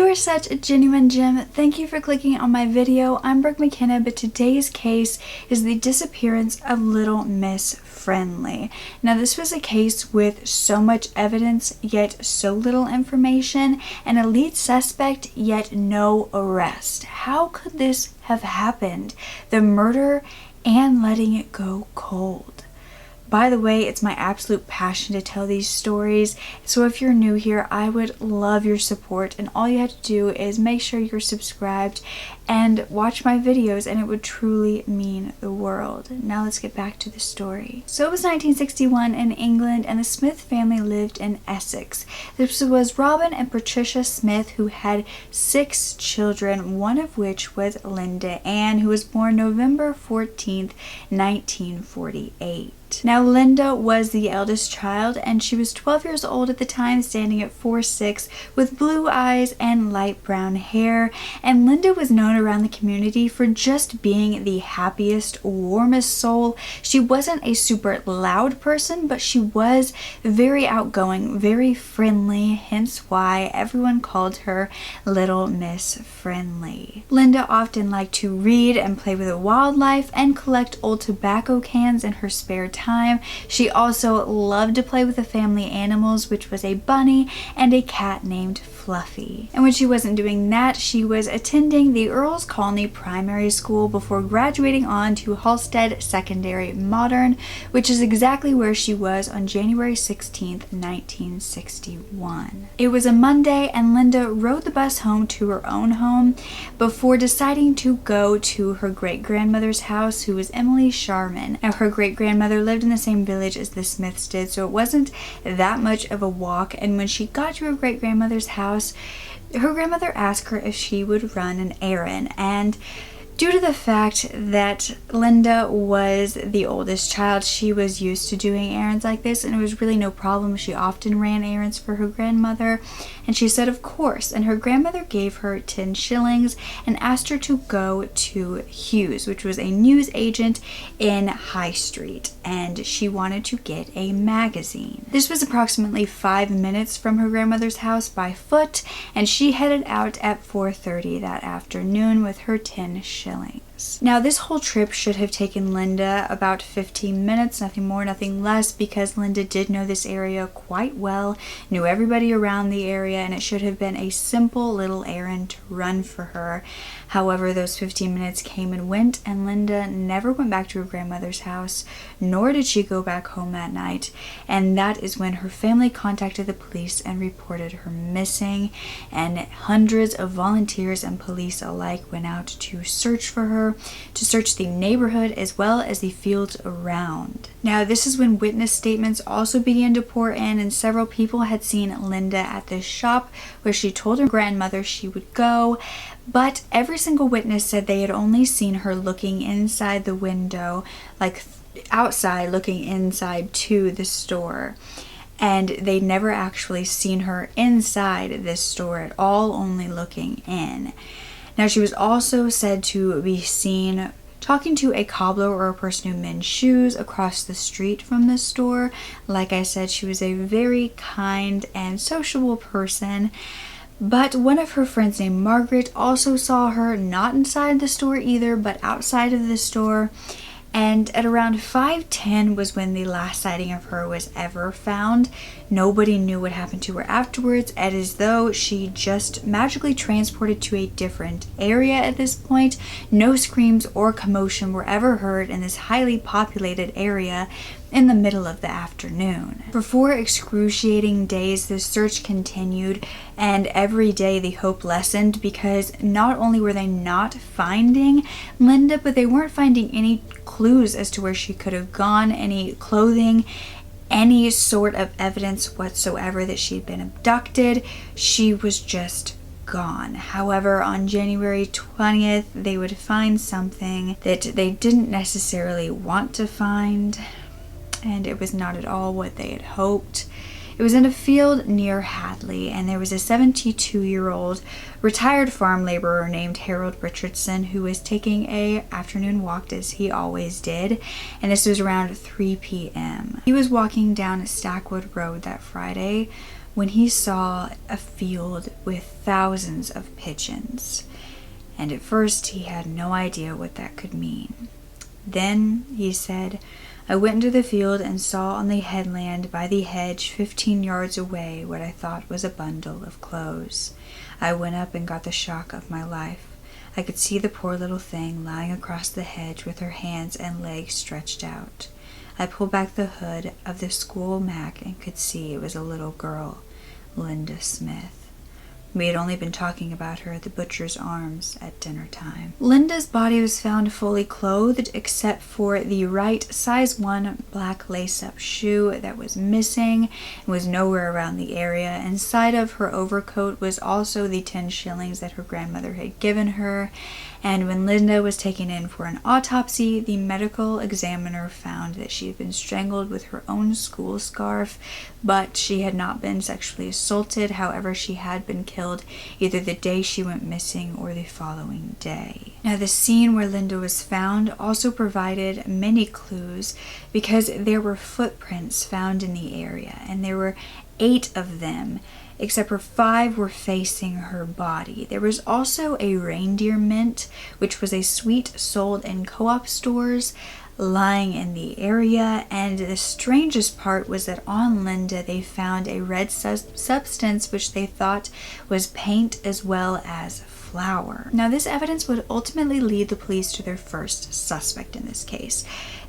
You are such a genuine gem. Thank you for clicking on my video. I'm Brooke McKenna, but today's case is the disappearance of Little Miss Friendly. Now, this was a case with so much evidence, yet so little information, and a lead suspect, yet no arrest. How could this have happened? The murder and letting it go cold. By the way, it's my absolute passion to tell these stories, so if you're new here, I would love your support, and all you have to do is make sure you're subscribed and watch my videos, and it would truly mean the world. Now let's get back to the story. So it was 1961 in England, and the Smith family lived in Essex. This was Robin and Patricia Smith, who had 6 children, one of which was Linda Ann, who was born November 14th, 1948. Now, Linda was the eldest child, and she was 12 years old at the time, standing at 4'6", with blue eyes and light brown hair. And Linda was known around the community for just being the happiest, warmest soul. She wasn't a super loud person, but she was very outgoing, very friendly, hence why everyone called her Little Miss Friendly. Linda often liked to read and play with the wildlife and collect old tobacco cans in her spare time. She also loved to play with the family animals, which was a bunny and a cat named Fluffy. And when she wasn't doing that, she was attending the Earl's Colony Primary School before graduating on to Halstead Secondary Modern, which is exactly where she was on January 16th, 1961. It was a Monday, and Linda rode the bus home to her own home before deciding to go to her great-grandmother's house, who was Emily Sharman. Now, her great-grandmother lived in the same village as the Smiths did, so it wasn't that much of a walk. And when she got to her great-grandmother's house, her grandmother asked her if she would run an errand, and due to the fact that Linda was the oldest child, she was used to doing errands like this, and it was really no problem. She often ran errands for her grandmother, and she said of course, and her grandmother gave her 10 shillings and asked her to go to Hughes, which was a news agent in High Street, and she wanted to get a magazine. This was approximately 5 minutes from her grandmother's house by foot, and she headed out at 4:30 that afternoon with her 10 shillings. Now, this whole trip should have taken Linda about 15 minutes, nothing more, nothing less, because Linda did know this area quite well, knew everybody around the area, and it should have been a simple little errand to run for her. However, those 15 minutes came and went, and Linda never went back to her grandmother's house, nor did she go back home that night, and that is when her family contacted the police and reported her missing, and hundreds of volunteers and police alike went out to search for her, to search the neighborhood as well as the fields around. Now, this is when witness statements also began to pour in, and several people had seen Linda at this shop where she told her grandmother she would go, but every single witness said they had only seen her looking inside the window, like outside, looking inside to the store. And they'd never actually seen her inside this store at all, only looking in. Now, she was also said to be seen talking to a cobbler or a person who mends shoes across the street from the store. Like I said, she was a very kind and sociable person. But one of her friends named Margaret also saw her not inside the store either, but outside of the store. And at around 5:10 was when the last sighting of her was ever found. Nobody knew what happened to her afterwards, and as though she just magically transported to a different area at this point. No screams or commotion were ever heard in this highly populated area in the middle of the afternoon. For 4 excruciating days, the search continued, and every day the hope lessened, because not only were they not finding Linda, but they weren't finding any clues as to where she could have gone, any clothing, any sort of evidence whatsoever that she'd been abducted. She was just gone. However, on January 20th, they would find something that they didn't necessarily want to find, and it was not at all what they had hoped. It was in a field near Hadley, and there was a 72-year-old retired farm laborer named Harold Richardson who was taking a afternoon walk, as he always did, and this was around 3 p.m. He was walking down Stackwood Road that Friday when he saw a field with thousands of pigeons. And at first he had no idea what that could mean. Then, he said, I went into the field and saw on the headland by the hedge 15 yards away what I thought was a bundle of clothes. I went up and got the shock of my life. I could see the poor little thing lying across the hedge with her hands and legs stretched out. I pulled back the hood of the school Mac and could see it was a little girl, Linda Smith. We had only been talking about her at the Butcher's Arms at dinner time. Linda's body was found fully clothed except for the right size 1 black lace-up shoe that was missing and was nowhere around the area. Inside of her overcoat was also the 10 shillings that her grandmother had given her. And when Linda was taken in for an autopsy, the medical examiner found that she had been strangled with her own school scarf, but she had not been sexually assaulted. However, she had been killed either the day she went missing or the following day. Now, the scene where Linda was found also provided many clues because there were footprints found in the area, and there were 8 of them, except for 5 were facing her body. There was also a reindeer mint, which was a sweet sold in co-op stores, lying in the area. And the strangest part was that on Linda they found a red substance which they thought was paint as well as flour. Now, this evidence would ultimately lead the police to their first suspect in this case.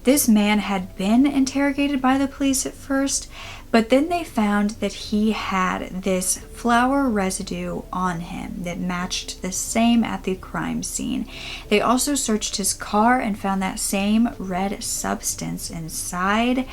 This man had been interrogated by the police at first, but then they found that he had this flour residue on him that matched the same at the crime scene. They also searched his car and found that same red substance inside.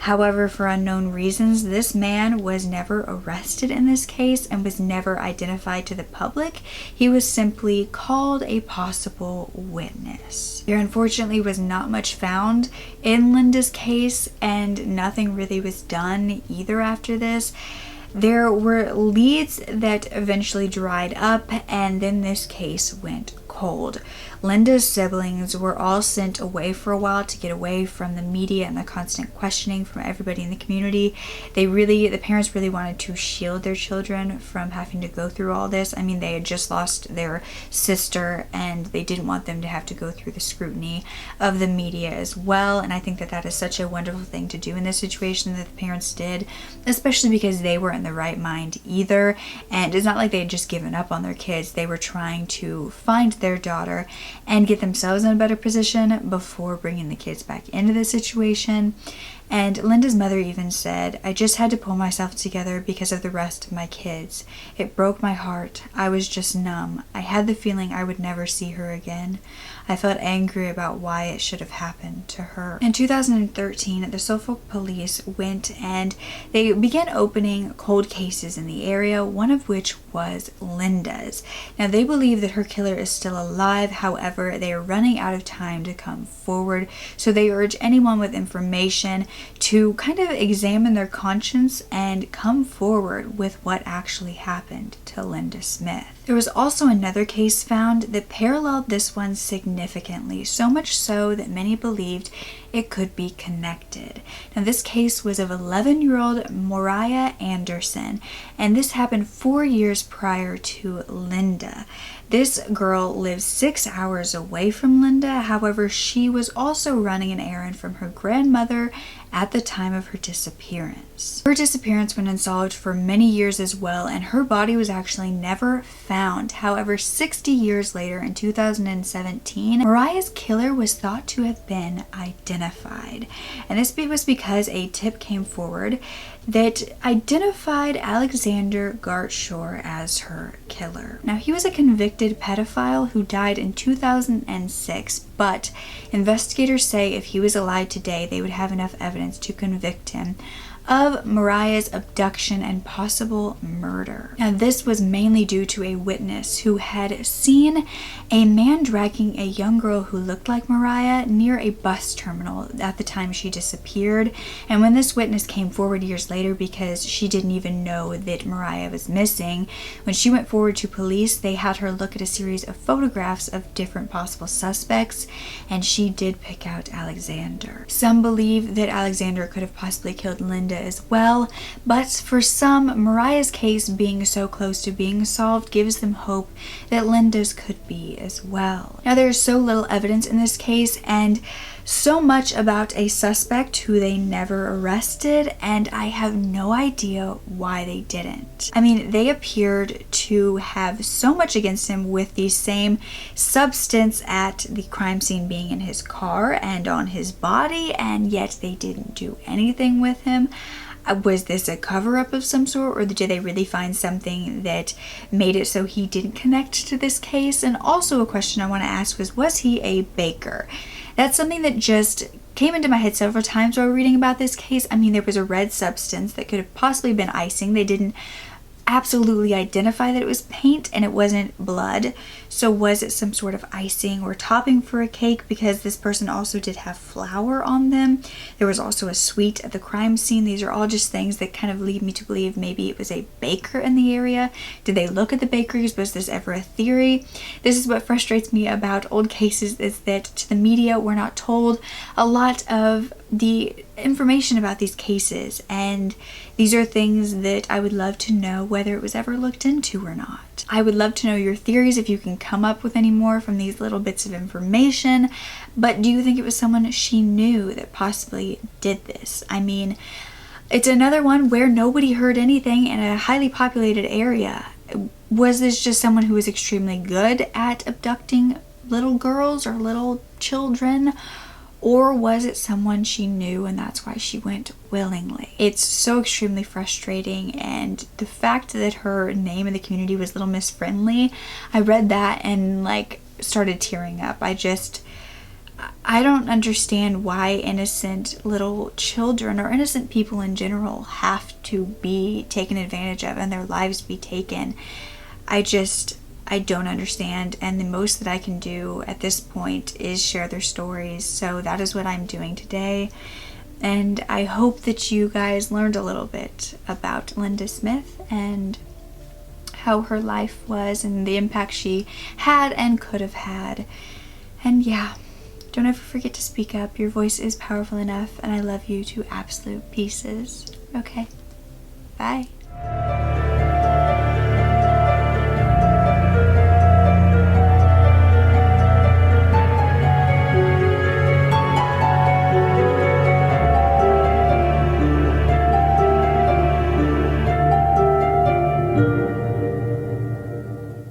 However, for unknown reasons, this man was never arrested in this case and was never identified to the public. He was simply called a possible witness. There unfortunately was not much found in Linda's case, and nothing really was done either after this. There were leads that eventually dried up, and then this case went cold. Linda's siblings were all sent away for a while to get away from the media and the constant questioning from everybody in the community. The parents really wanted to shield their children from having to go through all this. I mean, they had just lost their sister, and they didn't want them to have to go through the scrutiny of the media as well. And I think that that is such a wonderful thing to do in this situation that the parents did, especially because they were in the right mind either. And it's not like they had just given up on their kids. They were trying to find their daughter and get themselves in a better position before bringing the kids back into the situation. And Linda's mother even said, I just had to pull myself together because of the rest of my kids. It broke my heart. I was just numb. I had the feeling I would never see her again. I felt angry about why it should have happened to her. In 2013, the Suffolk police went and they began opening cold cases in the area, one of which was Linda's. Now, they believe that her killer is still alive. However, they are running out of time to come forward. So they urge anyone with information to kind of examine their conscience and come forward with what actually happened to Linda Smith. There was also another case found that paralleled this one significantly, so much so that many believed it could be connected. Now, this case was of 11-year-old Mariah Anderson, and this happened 4 years prior to Linda. This girl lives 6 hours away from Linda. However, she was also running an errand from her grandmother at the time of her disappearance. Her disappearance went unsolved for many years as well, and her body was actually never found. However, 60 years later, in 2017, Mariah's killer was thought to have been identified. And this was because a tip came forward that identified Alexander Gartshore as her killer. Now, he was a convicted pedophile who died in 2006, but investigators say if he was alive today, they would have enough evidence to convict him of Mariah's abduction and possible murder. Now, this was mainly due to a witness who had seen a man dragging a young girl who looked like Mariah near a bus terminal at the time she disappeared. And when this witness came forward years later, because she didn't even know that Mariah was missing, when she went forward to police, they had her look at a series of photographs of different possible suspects, and she did pick out Alexander. Some believe that Alexander could have possibly killed Linda as well. But for some, Mariah's case being so close to being solved gives them hope that Linda's could be as well. Now, there's so little evidence in this case and so much about a suspect who they never arrested, and I have no idea why they didn't. I mean, they appeared to have so much against him with the same substance at the crime scene being in his car and on his body, and yet they didn't do anything with him. Was this a cover-up of some sort, or did they really find something that made it so he didn't connect to this case? And also a question I want to ask was he a baker? That's something that just came into my head several times while reading about this case. I mean, there was a red substance that could have possibly been icing. They didn't absolutely identify that it was paint and it wasn't blood. So was it some sort of icing or topping for a cake? Because this person also did have flour on them. There was also a sweet at the crime scene. These are all just things that kind of lead me to believe maybe it was a baker in the area. Did they look at the bakeries? Was this ever a theory? This is what frustrates me about old cases, is that to the media we're not told a lot of the information about these cases, and these are things that I would love to know whether it was ever looked into or not. I would love to know your theories, if you can come up with any more from these little bits of information. But do you think it was someone she knew that possibly did this? I mean, it's another one where nobody heard anything in a highly populated area. Was this just someone who was extremely good at abducting little girls or little children? Or was it someone she knew and that's why she went willingly? It's so extremely frustrating, and the fact that her name in the community was Little Miss Friendly, I read that and like started tearing up. I don't understand why innocent little children or innocent people in general have to be taken advantage of and their lives be taken. I don't understand, and the most that I can do at this point is share their stories. So that is what I'm doing today, and I hope that you guys learned a little bit about Linda Smith and how her life was and the impact she had and could have had. And yeah, don't ever forget to speak up. Your voice is powerful enough, and I love you to absolute pieces. Okay, bye.